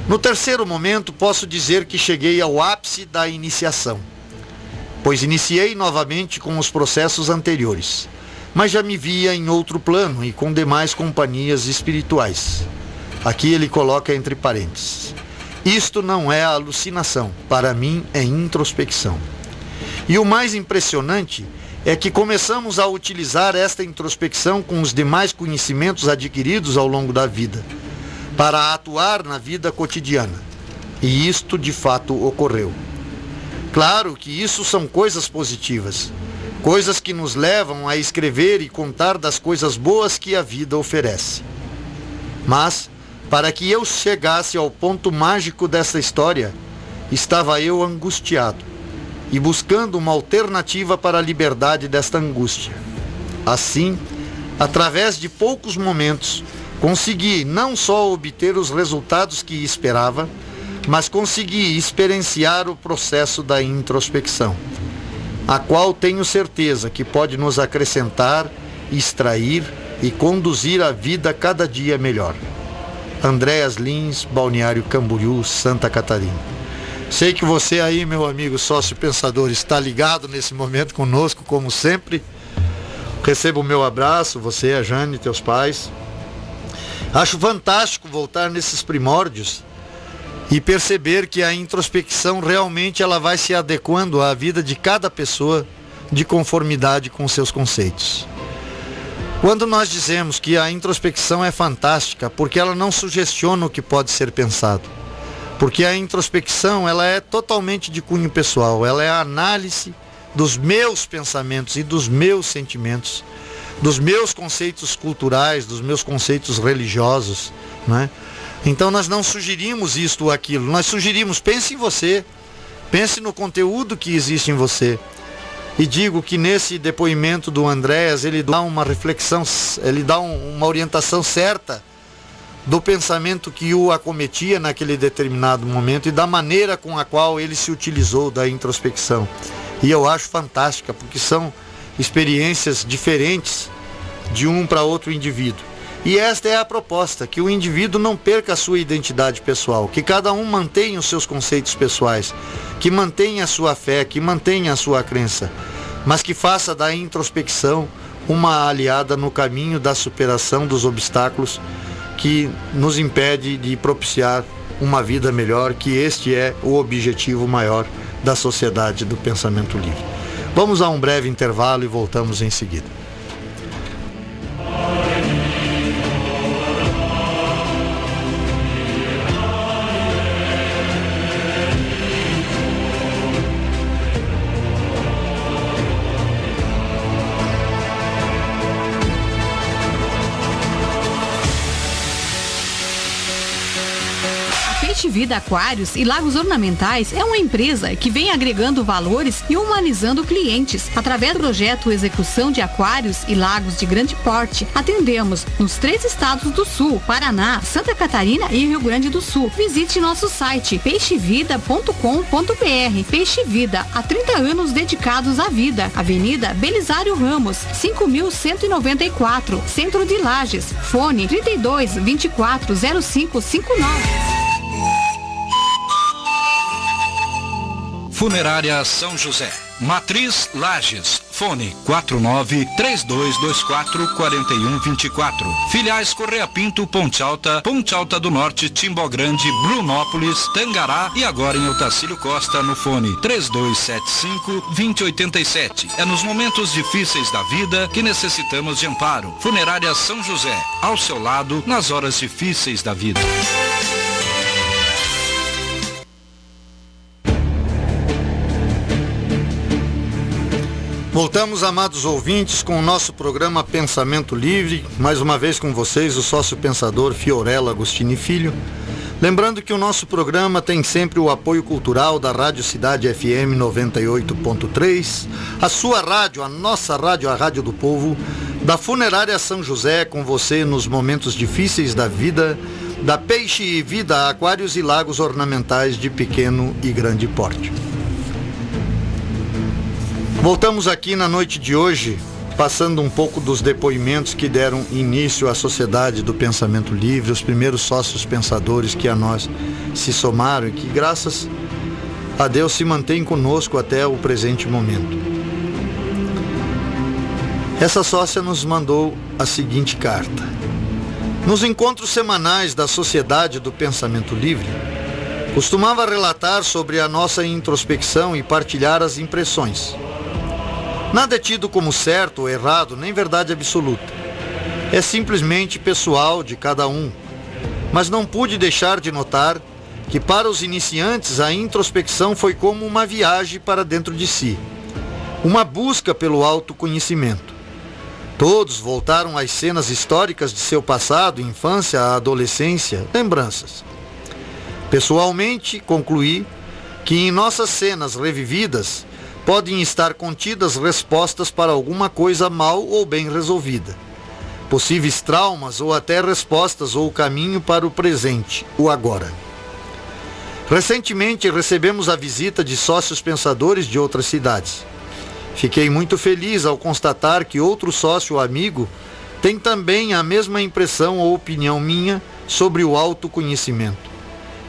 No terceiro momento, posso dizer que cheguei ao ápice da iniciação, pois iniciei novamente com os processos anteriores, mas já me via em outro plano e com demais companhias espirituais. Aqui ele coloca entre parênteses: isto não é alucinação, para mim é introspecção. E o mais impressionante é que começamos a utilizar esta introspecção com os demais conhecimentos adquiridos ao longo da vida, para atuar na vida cotidiana. E isto de fato ocorreu. Claro que isso são coisas positivas, coisas que nos levam a escrever e contar das coisas boas que a vida oferece. Mas, para que eu chegasse ao ponto mágico dessa história, estava eu angustiado e buscando uma alternativa para a liberdade desta angústia. Assim, através de poucos momentos, consegui não só obter os resultados que esperava, mas consegui experienciar o processo da introspecção, a qual tenho certeza que pode nos acrescentar, extrair e conduzir a vida cada dia melhor. Andréas Lins, Balneário Camboriú, Santa Catarina. Sei que você aí, meu amigo sócio pensador, está ligado nesse momento conosco, como sempre. Receba o meu abraço, você, a Jane, teus pais. Acho fantástico voltar nesses primórdios e perceber que a introspecção realmente ela vai se adequando à vida de cada pessoa de conformidade com seus conceitos. Quando nós dizemos que a introspecção é fantástica, porque ela não sugestiona o que pode ser pensado. Porque a introspecção ela é totalmente de cunho pessoal, ela é a análise dos meus pensamentos e dos meus sentimentos, dos meus conceitos culturais, dos meus conceitos religiosos, né? Então nós não sugerimos isto ou aquilo, nós sugerimos, pense em você, pense no conteúdo que existe em você. E digo que nesse depoimento do Andréas, ele dá uma reflexão, ele dá uma orientação certa do pensamento que o acometia naquele determinado momento e da maneira com a qual ele se utilizou da introspecção. E eu acho fantástica, porque são experiências diferentes de um para outro indivíduo. E esta é a proposta, que o indivíduo não perca a sua identidade pessoal, que cada um mantenha os seus conceitos pessoais, que mantenha a sua fé, que mantenha a sua crença, mas que faça da introspecção uma aliada no caminho da superação dos obstáculos que nos impede de propiciar uma vida melhor, que este é o objetivo maior da sociedade do pensamento livre. Vamos a um breve intervalo e voltamos em seguida. Peixe Vida Aquários e Lagos Ornamentais é uma empresa que vem agregando valores e humanizando clientes. Através do projeto Execução de Aquários e Lagos de Grande Porte, atendemos nos 3 estados do Sul, Paraná, Santa Catarina e Rio Grande do Sul. Visite nosso site peixevida.com.br. Peixe Vida, há 30 anos dedicados à vida. Avenida Belisário Ramos, 5.194, Centro de Lages. Fone 32 24 0559. Funerária São José, Matriz Lages, fone 49-3224-4124. Filiais Correia Pinto, Ponte Alta do Norte, Timbó Grande, Brunópolis, Tangará e agora em Otacílio Costa no fone 3275-2087. É nos momentos difíceis da vida que necessitamos de amparo. Funerária São José, ao seu lado nas horas difíceis da vida. Voltamos, amados ouvintes, com o nosso programa Pensamento Livre, mais uma vez com vocês, o sócio pensador Fiorella Agostini Filho. Lembrando que o nosso programa tem sempre o apoio cultural da Rádio Cidade FM 98.3, a sua rádio, a nossa rádio, a Rádio do Povo, da Funerária São José, com você nos momentos difíceis da vida, da Peixe Vida Aquários e Lagos Ornamentais de pequeno e grande porte. Voltamos aqui na noite de hoje, passando um pouco dos depoimentos que deram início à Sociedade do Pensamento Livre, os primeiros sócios pensadores que a nós se somaram e que, graças a Deus, se mantêm conosco até o presente momento. Essa sócia nos mandou a seguinte carta. Nos encontros semanais da Sociedade do Pensamento Livre, costumava relatar sobre a nossa introspecção e partilhar as impressões. Nada é tido como certo ou errado, nem verdade absoluta. É simplesmente pessoal de cada um. Mas não pude deixar de notar que para os iniciantes a introspecção foi como uma viagem para dentro de si, uma busca pelo autoconhecimento. Todos voltaram às cenas históricas de seu passado, infância, adolescência, lembranças. Pessoalmente, concluí que em nossas cenas revividas podem estar contidas respostas para alguma coisa mal ou bem resolvida, possíveis traumas ou até respostas ou caminho para o presente, o agora. Recentemente recebemos a visita de sócios pensadores de outras cidades. Fiquei muito feliz ao constatar que outro sócio amigo tem também a mesma impressão ou opinião minha sobre o autoconhecimento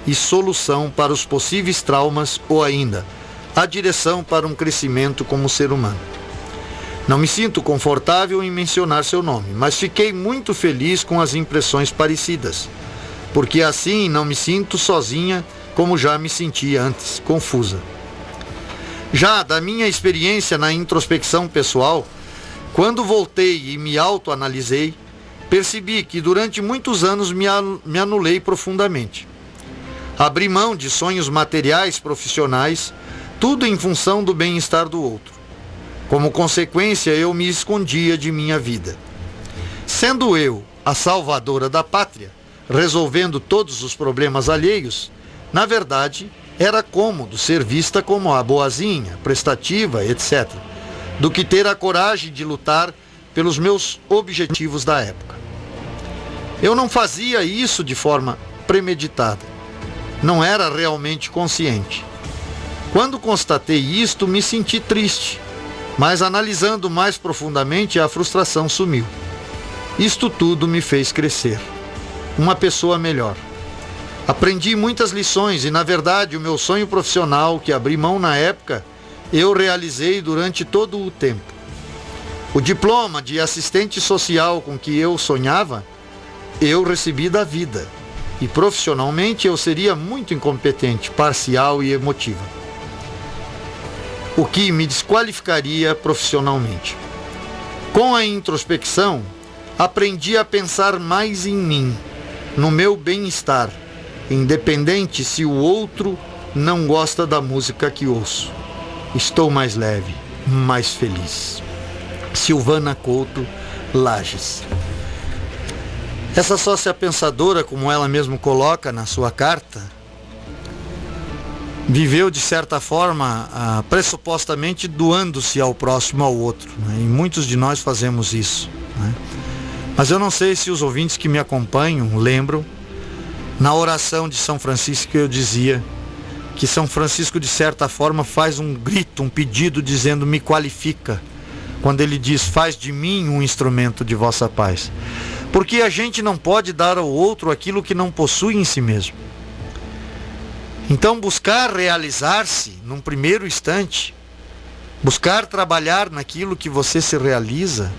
e solução para os possíveis traumas ou ainda a direção para um crescimento como ser humano. Não me sinto confortável em mencionar seu nome, mas fiquei muito feliz com as impressões parecidas, porque assim não me sinto sozinha como já me sentia antes, confusa. Já da minha experiência na introspecção pessoal, quando voltei e me autoanalisei, percebi que durante muitos anos me anulei profundamente. Abri mão de sonhos materiais, profissionais, tudo em função do bem-estar do outro. Como consequência, eu me escondia de minha vida. Sendo eu a salvadora da pátria, resolvendo todos os problemas alheios, na verdade, era cômodo ser vista como a boazinha, prestativa, etc., do que ter a coragem de lutar pelos meus objetivos da época. Eu não fazia isso de forma premeditada. Não era realmente consciente. Quando constatei isto, me senti triste, mas analisando mais profundamente, a frustração sumiu. Isto tudo me fez crescer, uma pessoa melhor. Aprendi muitas lições e, na verdade, o meu sonho profissional, que abri mão na época, eu realizei durante todo o tempo. O diploma de assistente social com que eu sonhava, eu recebi da vida. E profissionalmente eu seria muito incompetente, parcial e emotiva, o que me desqualificaria profissionalmente. Com a introspecção, aprendi a pensar mais em mim, no meu bem-estar, independente se o outro não gosta da música que ouço. Estou mais leve, mais feliz. Silvana Couto, Lages. Essa sócia pensadora, como ela mesma coloca na sua carta, viveu de certa forma, pressupostamente doando-se ao próximo, ao outro, né? E muitos de nós fazemos isso, né? Mas eu não sei se os ouvintes que me acompanham lembram, na oração de São Francisco eu dizia que São Francisco de certa forma faz um grito, um pedido dizendo: me qualifica, quando ele diz: faz de mim um instrumento de vossa paz. Porque a gente não pode dar ao outro aquilo que não possui em si mesmo. Então buscar realizar-se num primeiro instante, buscar trabalhar naquilo que você se realiza,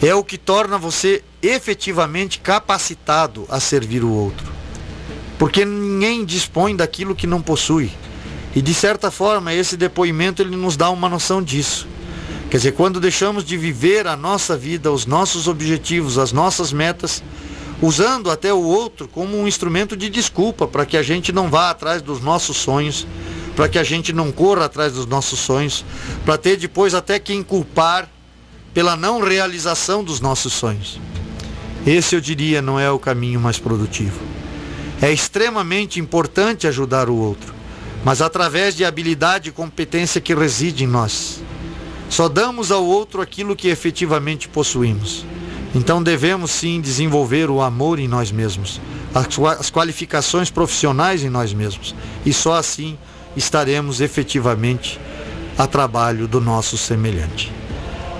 é o que torna você efetivamente capacitado a servir o outro. Porque ninguém dispõe daquilo que não possui. E de certa forma esse depoimento ele nos dá uma noção disso. Quer dizer, quando deixamos de viver a nossa vida, os nossos objetivos, as nossas metas, usando até o outro como um instrumento de desculpa para que a gente não vá atrás dos nossos sonhos, para que a gente não corra atrás dos nossos sonhos, para ter depois até quem culpar pela não realização dos nossos sonhos. Esse, eu diria, não é o caminho mais produtivo. É extremamente importante ajudar o outro, mas através de habilidade e competência que reside em nós. Só damos ao outro aquilo que efetivamente possuímos. Então devemos sim desenvolver o amor em nós mesmos, as qualificações profissionais em nós mesmos, e só assim estaremos efetivamente a trabalho do nosso semelhante.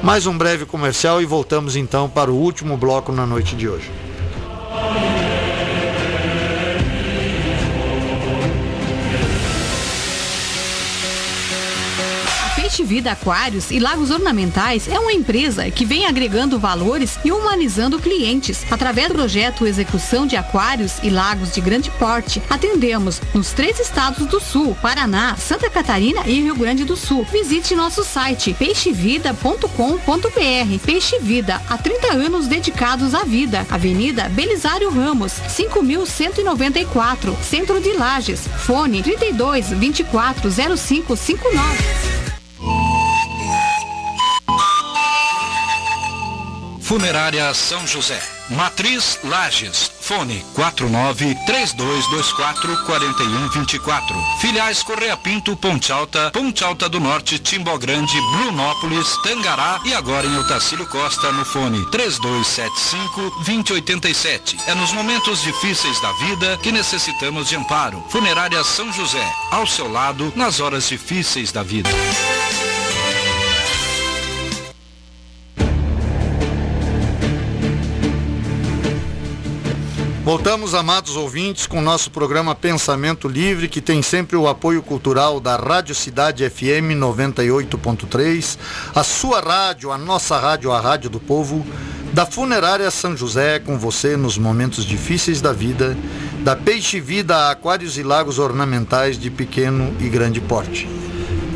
Mais um breve comercial e voltamos então para o último bloco na noite de hoje. Peixe Vida Aquários e Lagos Ornamentais é uma empresa que vem agregando valores e humanizando clientes. Através do projeto Execução de Aquários e Lagos de Grande Porte, atendemos nos 3 estados do Sul: Paraná, Santa Catarina e Rio Grande do Sul. Visite nosso site peixevida.com.br. Peixe Vida, há 30 anos dedicados à vida. Avenida Belisário Ramos, 5194, Centro de Lages. Fone 32 24 0559. Funerária São José, Matriz Lages, fone 49-3224-4124. Filiais Correia Pinto, Ponte Alta do Norte, Timbó Grande, Brunópolis, Tangará e agora em Otacílio Costa no fone 3275-2087. É nos momentos difíceis da vida que necessitamos de amparo. Funerária São José, ao seu lado nas horas difíceis da vida. Voltamos, amados ouvintes, com o nosso programa Pensamento Livre, que tem sempre o apoio cultural da Rádio Cidade FM 98.3, a sua rádio, a nossa rádio, a Rádio do Povo, da Funerária São José, com você nos momentos difíceis da vida, da Peixe Vida Aquários e Lagos Ornamentais de pequeno e grande porte.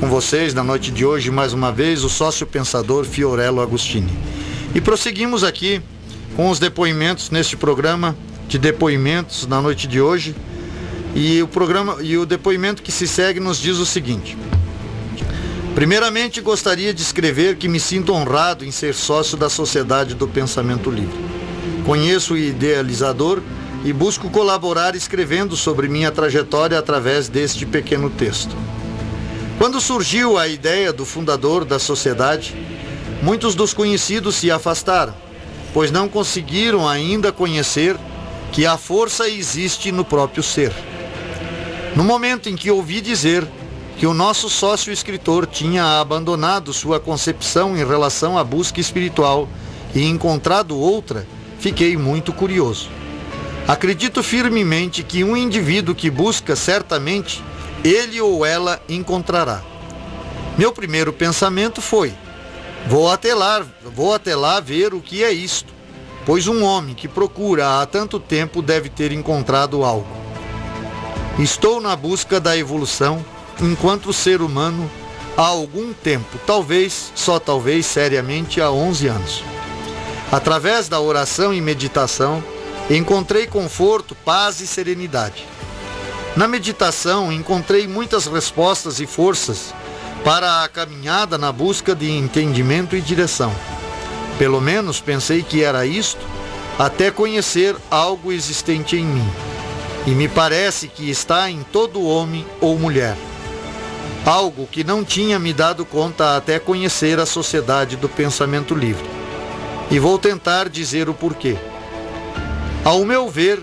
Com vocês, na noite de hoje, mais uma vez, o sócio pensador Fiorello Agostini. E prosseguimos aqui com os depoimentos neste programa de depoimentos na noite de hoje, e o depoimento que se segue nos diz o seguinte: primeiramente gostaria de escrever que me sinto honrado em ser sócio da Sociedade do Pensamento Livre. Conheço o idealizador e busco colaborar escrevendo sobre minha trajetória através deste pequeno texto. Quando surgiu a ideia do fundador da sociedade, muitos dos conhecidos se afastaram, pois não conseguiram ainda conhecer que a força existe no próprio ser. No momento em que ouvi dizer que o nosso sócio escritor tinha abandonado sua concepção em relação à busca espiritual e encontrado outra, fiquei muito curioso. Acredito firmemente que um indivíduo que busca, certamente, ele ou ela encontrará. Meu primeiro pensamento foi: vou até lá ver o que é isto, pois um homem que procura há tanto tempo deve ter encontrado algo. Estou na busca da evolução, enquanto ser humano, há algum tempo, talvez, só talvez, seriamente há 11 anos. Através da oração e meditação, encontrei conforto, paz e serenidade. Na meditação, encontrei muitas respostas e forças para a caminhada na busca de entendimento e direção. Pelo menos pensei que era isto, até conhecer algo existente em mim. e me parece que está em todo homem ou mulher. Algo que não tinha me dado conta até conhecer a Sociedade do Pensamento Livre. E vou tentar dizer o porquê. Ao meu ver,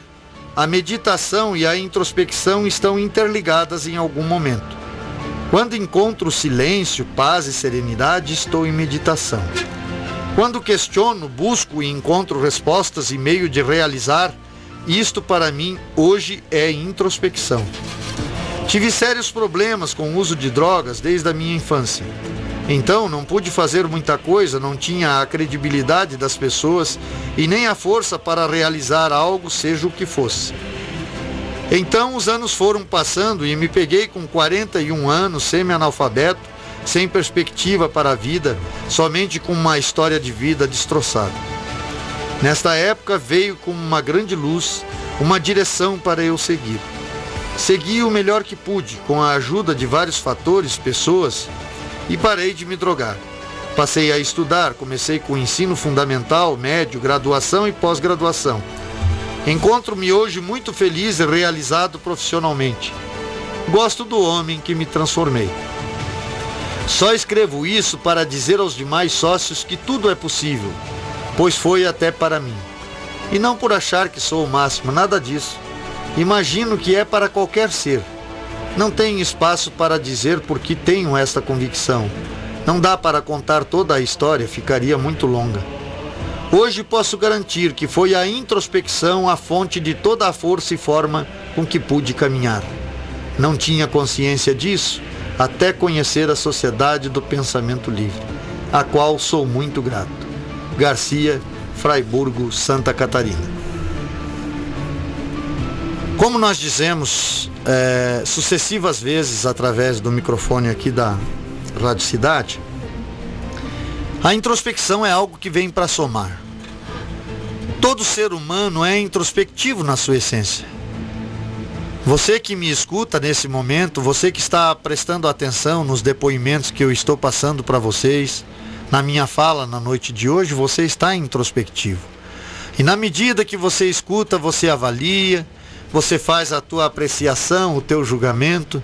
a meditação e a introspecção estão interligadas em algum momento. Quando encontro silêncio, paz e serenidade, estou em meditação. Quando questiono, busco e encontro respostas e meio de realizar, isto para mim hoje é introspecção. Tive sérios problemas com o uso de drogas desde a minha infância. Então não pude fazer muita coisa, não tinha a credibilidade das pessoas e nem a força para realizar algo, seja o que fosse. Então os anos foram passando e me peguei com 41 anos, semi-analfabeto, sem perspectiva para a vida, somente com uma história de vida destroçada. Nesta época veio como uma grande luz, uma direção para eu seguir. Segui o melhor que pude, com a ajuda de vários fatores, pessoas, e parei de me drogar. Passei a estudar, comecei com o ensino fundamental, médio, graduação e pós-graduação. Encontro-me hoje muito feliz e realizado profissionalmente. Gosto do homem que me transformei. Só escrevo isso para dizer aos demais sócios que tudo é possível, pois foi até para mim. E não por achar que sou o máximo, nada disso. Imagino que é para qualquer ser. Não tenho espaço para dizer por que tenho esta convicção. Não dá para contar toda a história, ficaria muito longa. Hoje posso garantir que foi a introspecção a fonte de toda a força e forma com que pude caminhar. Não tinha consciência disso até conhecer a Sociedade do Pensamento Livre, a qual sou muito grato. Garcia, Fraiburgo, Santa Catarina. Como nós dizemos sucessivas vezes através do microfone aqui da Rádio Cidade, a introspecção é algo que vem para somar. Todo ser humano é introspectivo na sua essência. Você que me escuta nesse momento, você que está prestando atenção nos depoimentos que eu estou passando para vocês, na minha fala na noite de hoje, você está introspectivo. E na medida que você escuta, você avalia, você faz a tua apreciação, o teu julgamento.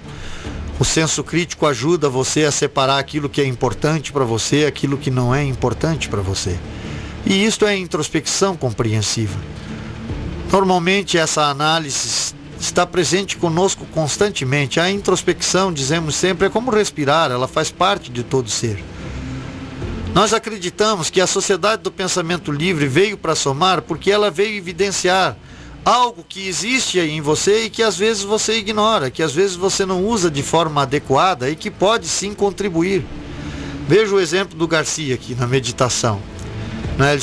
O senso crítico ajuda você a separar aquilo que é importante para você, aquilo que não é importante para você. E isto é introspecção compreensiva. Normalmente essa análise está presente conosco constantemente. A introspecção, dizemos sempre, é como respirar, ela faz parte de todo ser. Nós acreditamos que a Sociedade do Pensamento Livre veio para somar porque ela veio evidenciar algo que existe em você e que às vezes você ignora, que às vezes você não usa de forma adequada e que pode sim contribuir. Veja o exemplo do Garcia aqui na meditação.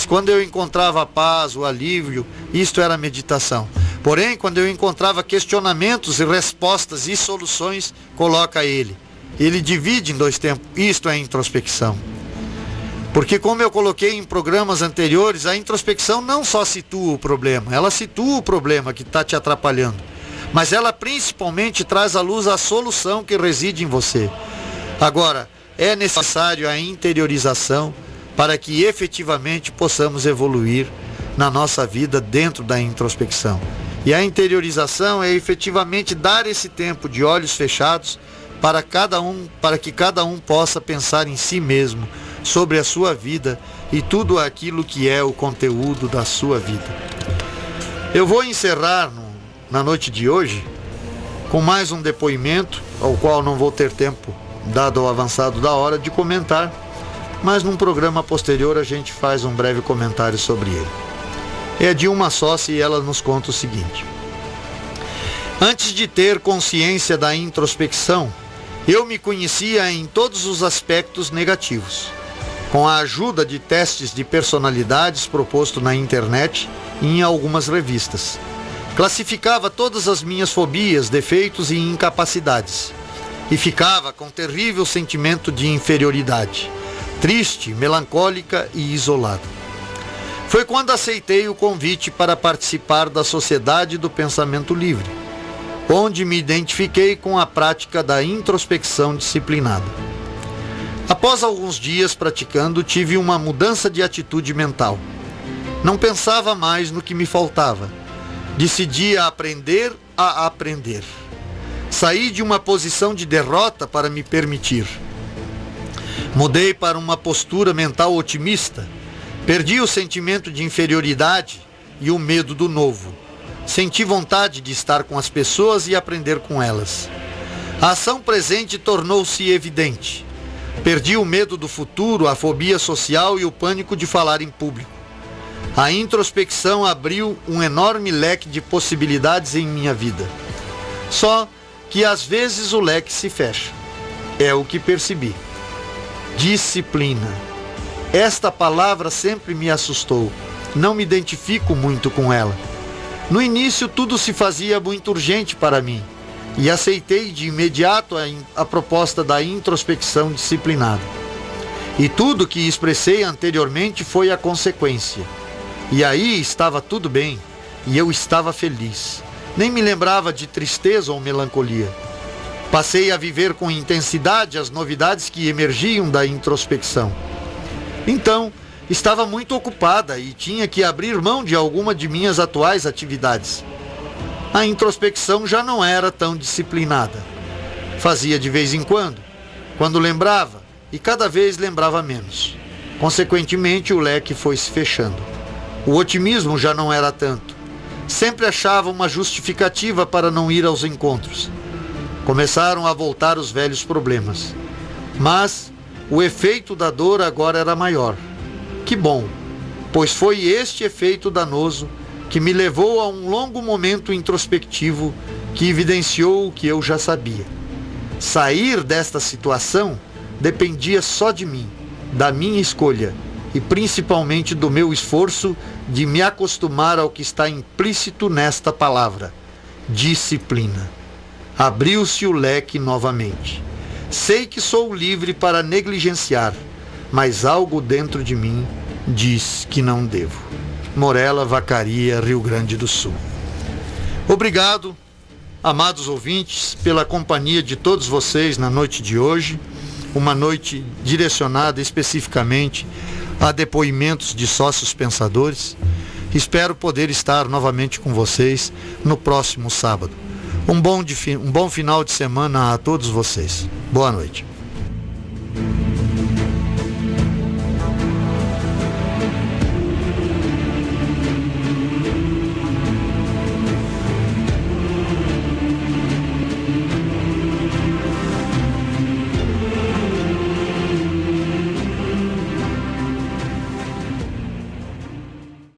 Quando eu encontrava a paz, o alívio, isto era meditação. Porém, quando eu encontrava questionamentos e respostas e soluções, coloca ele. Ele divide em dois tempos. Isto é introspecção. Porque como eu coloquei em programas anteriores, a introspecção não só situa o problema, ela situa o problema que está te atrapalhando, mas ela principalmente traz à luz a solução que reside em você. Agora, é necessário a interiorização para que efetivamente possamos evoluir na nossa vida dentro da introspecção. E a interiorização é efetivamente dar esse tempo de olhos fechados para que cada um possa pensar em si mesmo, sobre a sua vida e tudo aquilo que é o conteúdo da sua vida. Eu vou encerrar na noite de hoje com mais um depoimento, ao qual não vou ter tempo, dado o avançado da hora, de comentar, mas num programa posterior a gente faz um breve comentário sobre ele. É de uma sócia e ela nos conta o seguinte: antes de ter consciência da introspecção, eu me conhecia em todos os aspectos negativos. Com a ajuda de testes de personalidades proposto na internet e em algumas revistas. Classificava todas as minhas fobias, defeitos e incapacidades. E ficava com terrível sentimento de inferioridade, triste, melancólica e isolada. Foi quando aceitei o convite para participar da Sociedade do Pensamento Livre, onde me identifiquei com a prática da introspecção disciplinada. Após alguns dias praticando, tive uma mudança de atitude mental. Não pensava mais no que me faltava. Decidi aprender a aprender. Saí de uma posição de derrota para me permitir. Mudei para uma postura mental otimista. Perdi o sentimento de inferioridade e o medo do novo. Senti vontade de estar com as pessoas e aprender com elas. A ação presente tornou-se evidente. Perdi o medo do futuro, a fobia social e o pânico de falar em público. A introspecção abriu um enorme leque de possibilidades em minha vida. Só que às vezes o leque se fecha. É o que percebi. Disciplina. Esta palavra sempre me assustou. Não me identifico muito com ela. No início tudo se fazia muito urgente para mim e aceitei de imediato a proposta da introspecção disciplinada. E tudo que expressei anteriormente foi a consequência. E aí estava tudo bem e eu estava feliz. Nem me lembrava de tristeza ou melancolia. Passei a viver com intensidade as novidades que emergiam da introspecção. Então, estava muito ocupada e tinha que abrir mão de alguma de minhas atuais atividades. A introspecção já não era tão disciplinada. Fazia de vez em quando lembrava, e cada vez lembrava menos. Consequentemente, o leque foi se fechando. O otimismo já não era tanto. Sempre achava uma justificativa para não ir aos encontros. Começaram a voltar os velhos problemas. Mas o efeito da dor agora era maior. Que bom, pois foi este efeito danoso que me levou a um longo momento introspectivo que evidenciou o que eu já sabia. Sair desta situação dependia só de mim, da minha escolha e principalmente do meu esforço de me acostumar ao que está implícito nesta palavra: disciplina. Abriu-se o leque novamente. Sei que sou livre para negligenciar, mas algo dentro de mim diz que não devo. Morela, Vacaria, Rio Grande do Sul. Obrigado, amados ouvintes, pela companhia de todos vocês na noite de hoje. Uma noite direcionada especificamente a depoimentos de sócios pensadores. Espero poder estar novamente com vocês no próximo sábado. Um bom final de semana a todos vocês. Boa noite.